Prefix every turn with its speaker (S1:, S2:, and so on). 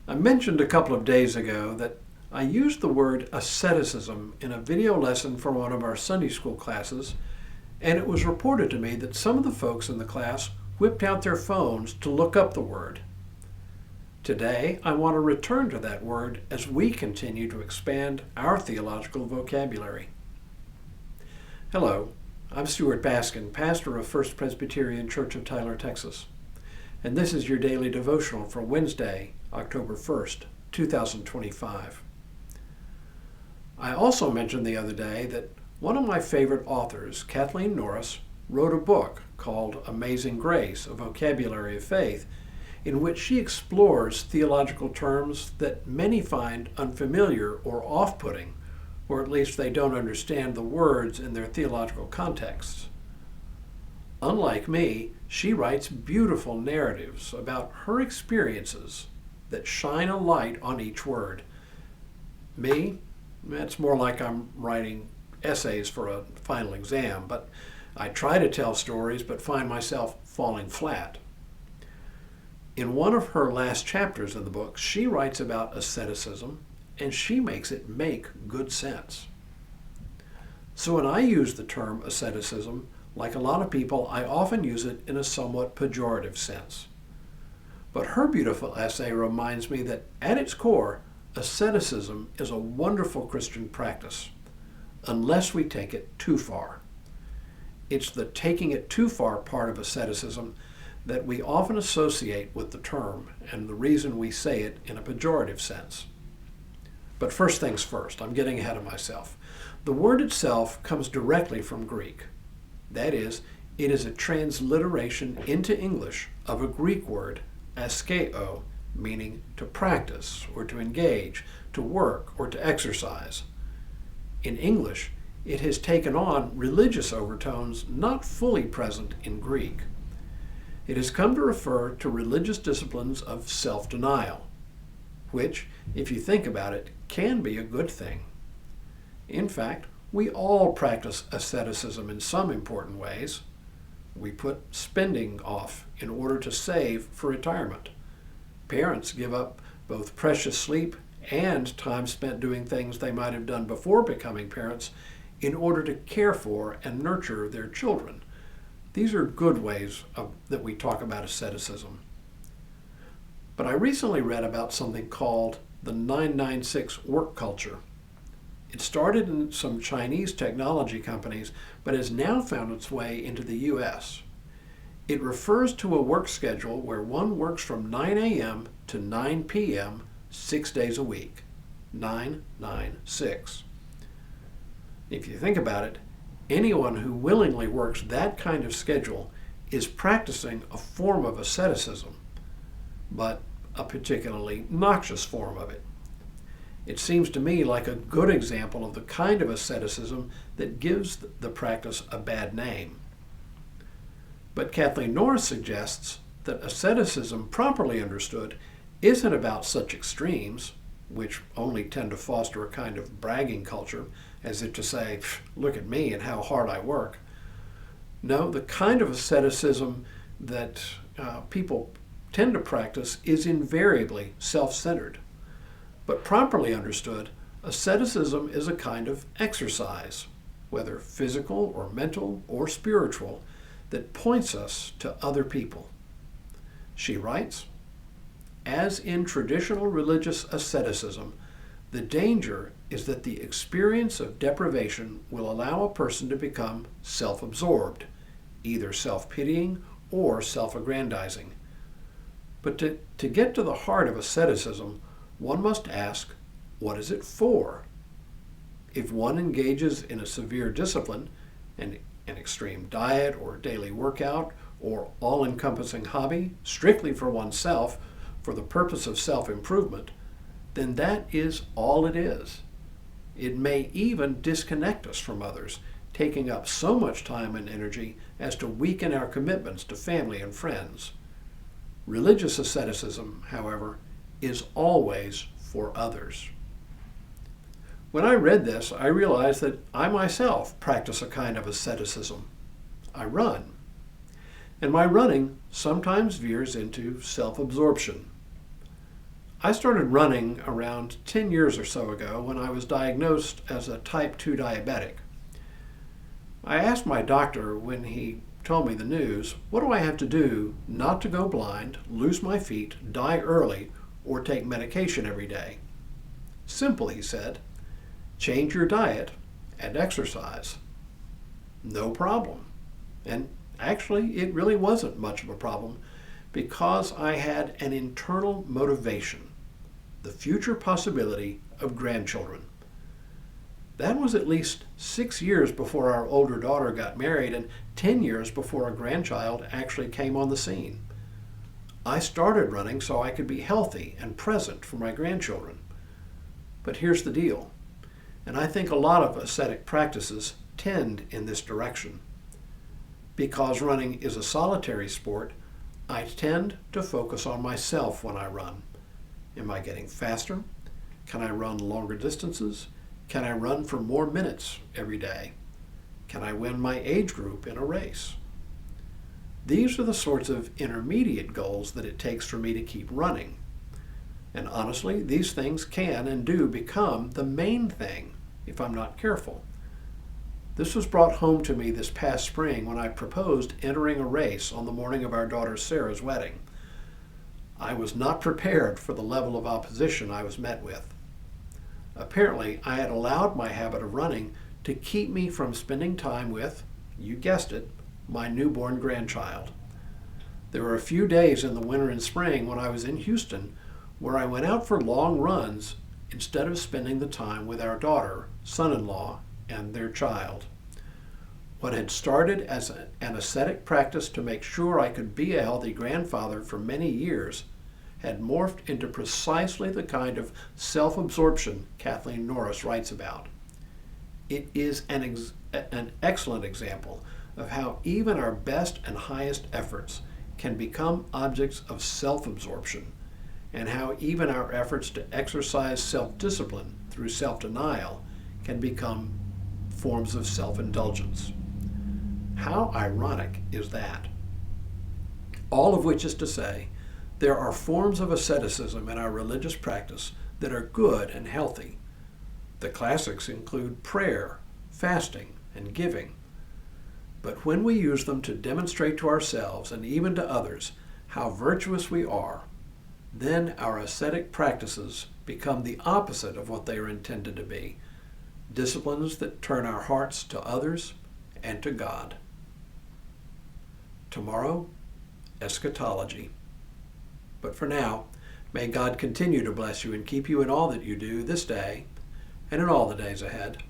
S1: I mentioned a couple of days ago that I used the word asceticism in a video lesson for one of our Sunday school classes, and it was reported to me that some of the folks in the class whipped out their phones to look up the word. Today, I want to return to that word as we continue to expand our theological vocabulary. Hello, I'm Stuart Baskin, pastor of First Presbyterian Church of Tyler, Texas, and this is your daily devotional for Wednesday, October 1st, 2025. I also mentioned the other day that one of my favorite authors, Kathleen Norris, wrote a book called Amazing Grace, A Vocabulary of Faith, in which she explores theological terms that many find unfamiliar or off-putting, or at least they don't understand the words in their theological contexts. Unlike me, she writes beautiful narratives about her experiences that shine a light on each word. Me, it's more like I'm writing essays for a final exam, but I try to tell stories but find myself falling flat. In one of her last chapters in the book, she writes about asceticism, and she makes it make good sense. So when I use the term asceticism, like a lot of people, I often use it in a somewhat pejorative sense. But her beautiful essay reminds me that at its core, asceticism is a wonderful Christian practice, unless we take it too far. It's the taking it too far part of asceticism that we often associate with the term, and the reason we say it in a pejorative sense. But first things first, I'm getting ahead of myself. The word itself comes directly from Greek. That is, it is a transliteration into English of a Greek word, askeo, meaning to practice or to engage, to work or to exercise. In English, it has taken on religious overtones not fully present in Greek. It has come to refer to religious disciplines of self-denial, which, if you think about it, can be a good thing. In fact, we all practice asceticism in some important ways. We put spending off in order to save for retirement. Parents give up both precious sleep and time spent doing things they might have done before becoming parents in order to care for and nurture their children. These are good ways that we talk about asceticism. But I recently read about something called the 996 work culture. It started in some Chinese technology companies, but has now found its way into the U.S. It refers to a work schedule where one works from 9 a.m. to 9 p.m. 6 days a week. 996. If you think about it, anyone who willingly works that kind of schedule is practicing a form of asceticism, but a particularly noxious form of it. It seems to me like a good example of the kind of asceticism that gives the practice a bad name. But Kathleen Norris suggests that asceticism, properly understood, isn't about such extremes, which only tend to foster a kind of bragging culture, as if to say, look at me and how hard I work. No, the kind of asceticism that people tend to practice is invariably self-centered. But properly understood, asceticism is a kind of exercise, whether physical or mental or spiritual, that points us to other people. She writes, as in traditional religious asceticism, the danger is that the experience of deprivation will allow a person to become self-absorbed, either self-pitying or self-aggrandizing. But to get to the heart of asceticism, one must ask, what is it for? If one engages in a severe discipline, an extreme diet or daily workout, or all-encompassing hobby, strictly for oneself, for the purpose of self-improvement, then that is all it is. It may even disconnect us from others, taking up so much time and energy as to weaken our commitments to family and friends. Religious asceticism, however, is always for others. When I read this, I realized that I myself practice a kind of asceticism. I run. And my running sometimes veers into self-absorption. I started running around 10 years or so ago when I was diagnosed as a type 2 diabetic. I asked my doctor when he told me the news, what do I have to do not to go blind, lose my feet, die early, or take medication every day? Simple, he said. Change your diet and exercise. No problem. And actually, it really wasn't much of a problem because I had an internal motivation, the future possibility of grandchildren. That was at least 6 years before our older daughter got married and 10 years before a grandchild actually came on the scene. I started running so I could be healthy and present for my grandchildren. But here's the deal, and I think a lot of ascetic practices tend in this direction. Because running is a solitary sport, I tend to focus on myself when I run. Am I getting faster? Can I run longer distances? Can I run for more minutes every day? Can I win my age group in a race? These are the sorts of intermediate goals that it takes for me to keep running. And honestly, these things can and do become the main thing if I'm not careful. This was brought home to me this past spring when I proposed entering a race on the morning of our daughter Sarah's wedding. I was not prepared for the level of opposition I was met with. Apparently, I had allowed my habit of running to keep me from spending time with, you guessed it, my newborn grandchild. There were a few days in the winter and spring when I was in Houston where I went out for long runs instead of spending the time with our daughter, son-in-law, and their child. What had started as an ascetic practice to make sure I could be a healthy grandfather for many years had morphed into precisely the kind of self-absorption Kathleen Norris writes about. It is an excellent example of how even our best and highest efforts can become objects of self-absorption, and how even our efforts to exercise self-discipline through self-denial can become forms of self-indulgence. How ironic is that? All of which is to say, there are forms of asceticism in our religious practice that are good and healthy. The classics include prayer, fasting, and giving. But when we use them to demonstrate to ourselves and even to others how virtuous we are, then our ascetic practices become the opposite of what they are intended to be. Disciplines that turn our hearts to others and to God. Tomorrow, eschatology. But for now, may God continue to bless you and keep you in all that you do this day and in all the days ahead.